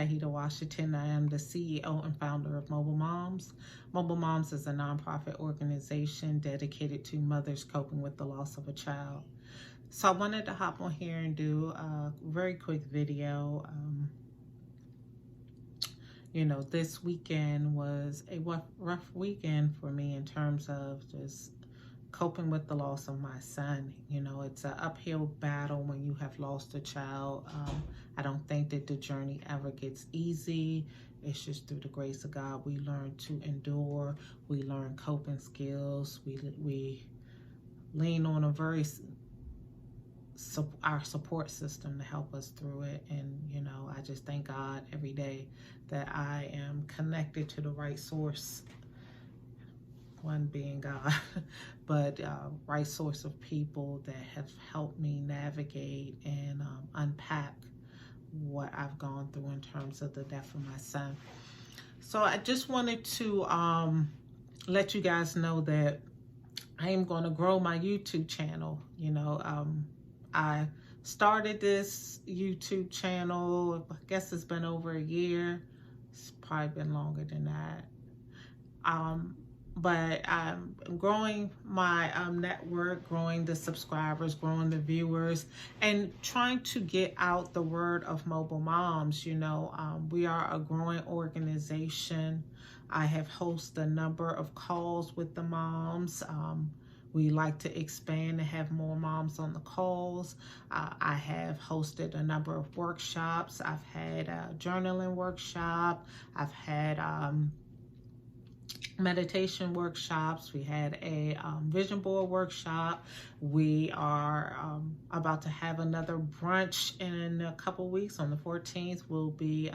Tahita Washington. I am the CEO and founder of Mobile Moms. Mobile Moms is a nonprofit organization dedicated to mothers coping with the loss of a child. So I wanted to hop on here and do a very quick video. This weekend was a rough weekend for me in terms of just coping with the loss of my son. It's an uphill battle when you have lost a child. I don't think that the journey ever gets easy. It's just through the grace of God we learn to endure. We learn coping skills. We lean on our support system to help us through it. And I just thank God every day that I am connected to the right source, one being God, but right source of people that have helped me navigate and unpack what I've gone through in terms of the death of my son. So I just wanted to let you guys know that I am going to grow my YouTube channel. I started this YouTube channel, I guess it's been over a year. It's probably been longer than that. But I'm growing my network, growing the subscribers, growing the viewers, and trying to get out the word of Mobile Moms. We are a growing organization. I have hosted a number of calls with the moms. We like to expand and have more moms on the calls. I have hosted a number of workshops. I've had a journaling workshop. I've had meditation workshops. We had a vision board workshop. We are about to have another brunch in a couple weeks. On the 14th, we'll be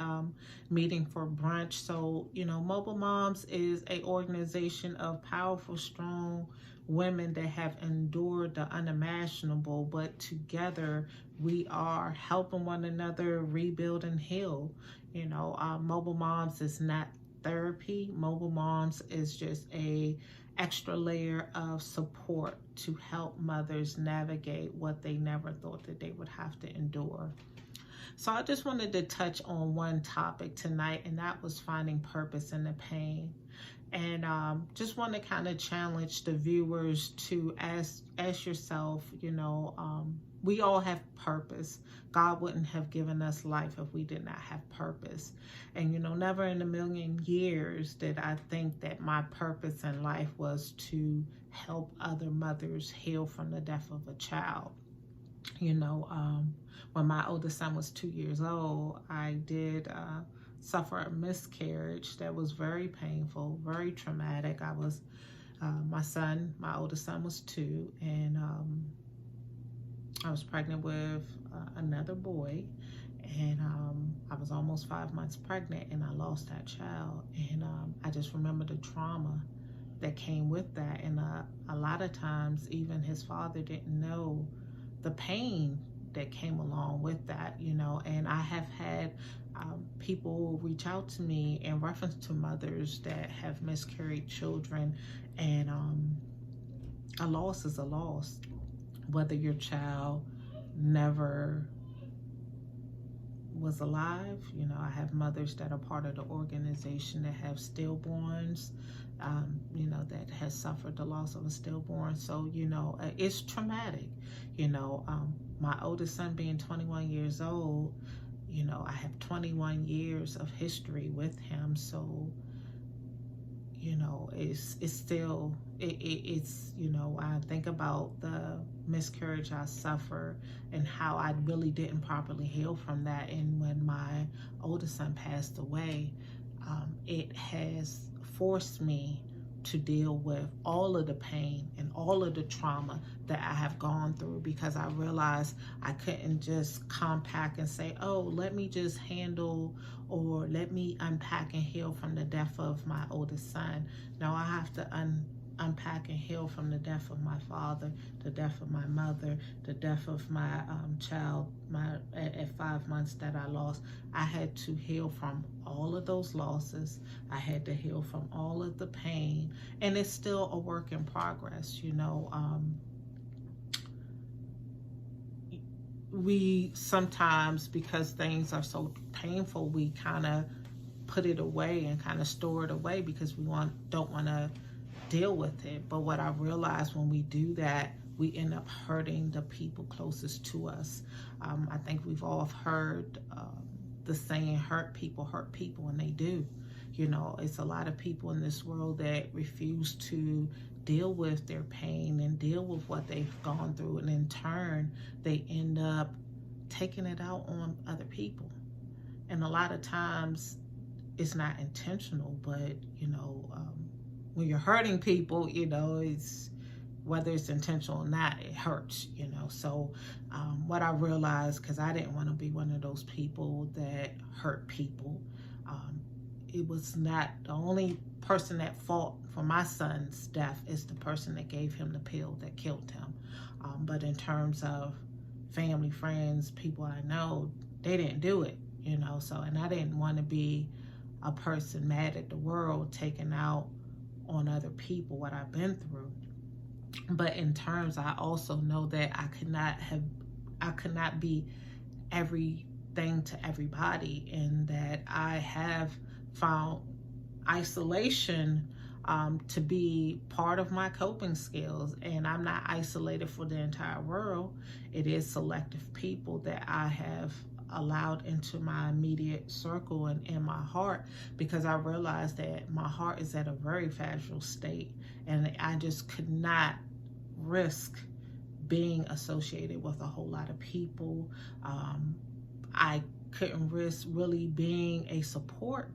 meeting for brunch. So, Mobile Moms is an organization of powerful, strong women that have endured the unimaginable, but together we are helping one another rebuild and heal. Mobile Moms is not therapy. Mobile Moms is just a extra layer of support to help mothers navigate what they never thought that they would have to endure. So I just wanted to touch on one topic tonight, and that was finding purpose in the pain. And just want to kind of challenge the viewers to ask yourself, we all have purpose. God wouldn't have given us life if we did not have purpose. And, never in a million years did I think that my purpose in life was to help other mothers heal from the death of a child. When my oldest son was 2 years old, I did suffer a miscarriage that was very painful, very traumatic. I was, my oldest son was 2, and I was pregnant with another boy, and I was almost 5 months pregnant, and I lost that child. And I just remember the trauma that came with that. And a lot of times, even his father didn't know the pain that came along with that, and I have had people reach out to me in reference to mothers that have miscarried children, and a loss is a loss. Whether your child never was alive, I have mothers that are part of the organization that have stillborns, that has suffered the loss of a stillborn. So, it's traumatic. My oldest son being 21 years old, I have 21 years of history with him. So, it's still, I think about the miscarriage I suffered and how I really didn't properly heal from that. And when my oldest son passed away, it has forced me to deal with all of the pain and all of the trauma that I have gone through, because I realized I couldn't just compact and say, oh, let me just handle, or let me unpack and heal from the death of my oldest son. No, I have to unpack and heal from the death of my father, the death of my mother, the death of my child at 5 months that I lost. I had to heal from all of those losses. I had to heal from all of the pain, and it's still a work in progress. We sometimes, because things are so painful, we kind of put it away and kind of store it away because we don't want to deal with it. But what I realized, when we do that, we end up hurting the people closest to us. I think we've all heard the saying, hurt people, and they do. You know, it's a lot of people in this world that refuse to deal with their pain and deal with what they've gone through, and in turn, they end up taking it out on other people. And a lot of times, it's not intentional, but, you know, when you're hurting people, you know, it's, whether it's intentional or not, it hurts, you know. So what I realized, because I didn't want to be one of those people that hurt people, it was not the only person that fought for my son's death is the person that gave him the pill that killed him. But in terms of family, friends, people I know, they didn't do it, you know. So, and I didn't want to be a person mad at the world, taking out on other people what I've been through. But in terms, I also know that I could not be everything to everybody, and that I have found isolation to be part of my coping skills. And I'm not isolated for the entire world. It is selective people that I have allowed into my immediate circle and in my heart, because I realized that my heart is at a very fragile state, and I just could not risk being associated with a whole lot of people. I couldn't risk really being a support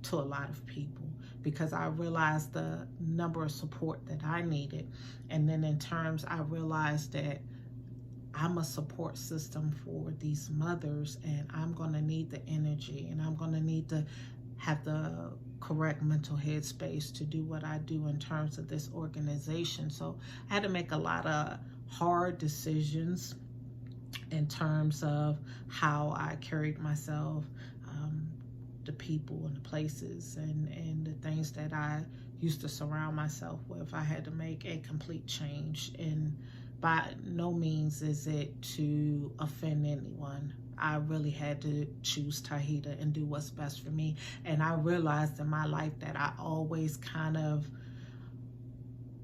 to a lot of people, because I realized the number of support that I needed. And then in terms, I realized that I'm a support system for these mothers, and I'm going to need the energy, and I'm going to need to have the correct mental headspace to do what I do in terms of this organization. So I had to make a lot of hard decisions in terms of how I carried myself, the people and the places and the things that I used to surround myself with. I had to make a complete change, and by no means is it to offend anyone. I really had to choose Tahita and do what's best for me. And I realized in my life that I always kind of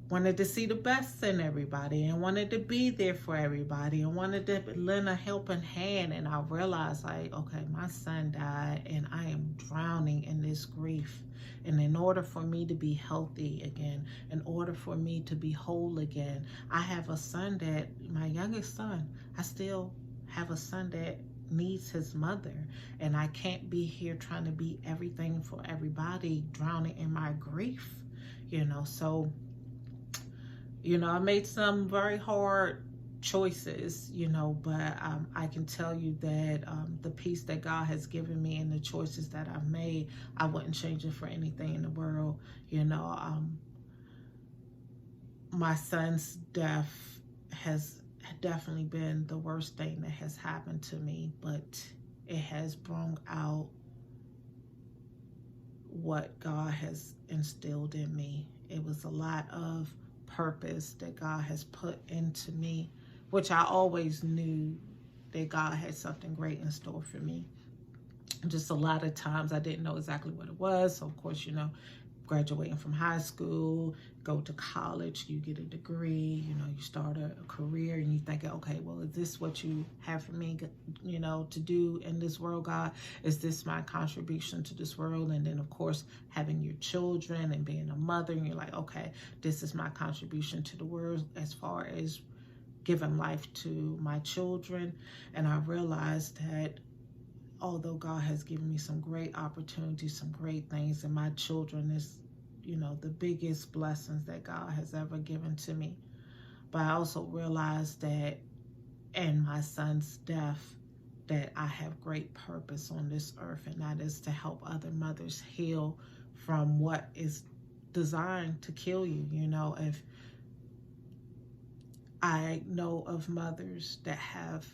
wanted to see the best in everybody, and wanted to be there for everybody, and wanted to lend a helping hand. And I realized, like, okay, my son died, and I am drowning in this grief. And in order for me to be healthy again, in order for me to be whole again, I have a son that, my youngest son, I still have a son that needs his mother. And I can't be here trying to be everything for everybody, drowning in my grief, you know. So, you know, I made some very hard choices, you know, but I can tell you that the peace that God has given me and the choices that I've made, I wouldn't change it for anything in the world. You know, my son's death has definitely been the worst thing that has happened to me, but it has brought out what God has instilled in me. It was a lot of purpose that God has put into me, which I always knew that God had something great in store for me. Just a lot of times I didn't know exactly what it was. So of course, you know, graduating from high school, go to college, you get a degree, you know, you start a career, and you think, okay, well, is this what you have for me, you know, to do in this world, God? Is this my contribution to this world? And then, of course, having your children and being a mother, and you're like, okay, this is my contribution to the world as far as giving life to my children. And I realized that although God has given me some great opportunities, some great things, and my children is, you know, the biggest blessings that God has ever given to me. But I also realized that in my son's death, that I have great purpose on this earth, and that is to help other mothers heal from what is designed to kill you. You know, if I know of mothers that have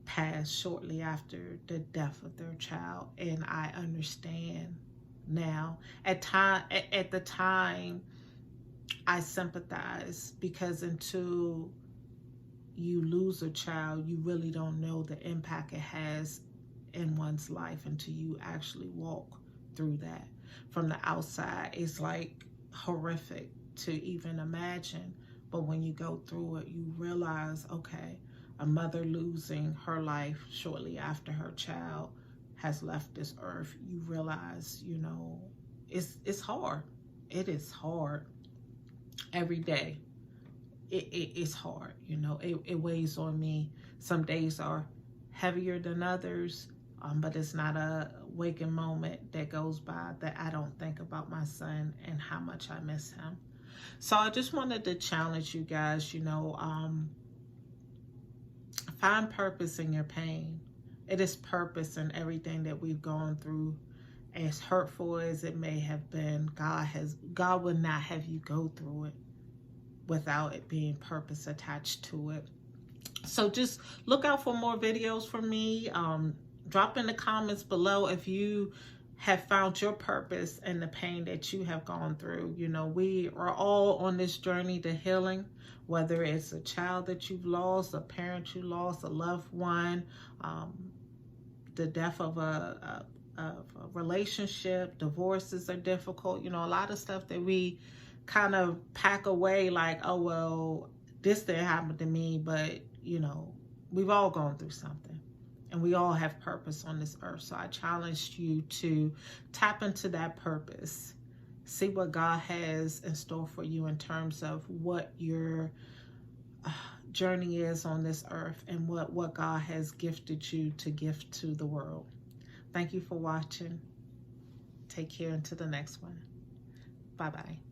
passed shortly after the death of their child, and I understand now. At the time, I sympathize, because until you lose a child, you really don't know the impact it has in one's life until you actually walk through that. From the outside, it's like horrific to even imagine. But when you go through it, you realize, okay, a mother losing her life shortly after her child has left this earth, you realize, you know, it's hard. It is hard every day. It's hard, you know. It weighs on me. Some days are heavier than others, but it's not a waking moment that goes by that I don't think about my son and how much I miss him. So I just wanted to challenge you guys, you know, find purpose in your pain. It is purpose in everything that we've gone through. As hurtful as it may have been, God would not have you go through it without it being purpose attached to it. So just look out for more videos from me. Drop in the comments below if you have found your purpose in the pain that you have gone through. You know, we are all on this journey to healing, whether it's a child that you've lost, a parent you lost, a loved one, the death of a relationship. Divorces are difficult. You know, a lot of stuff that we kind of pack away like, oh, well, this didn't happen to me, but, you know, we've all gone through something. And we all have purpose on this earth. So I challenged you to tap into that purpose. See what God has in store for you in terms of what your journey is on this earth and what God has gifted you to gift to the world. Thank you for watching. Take care until the next one. Bye-bye.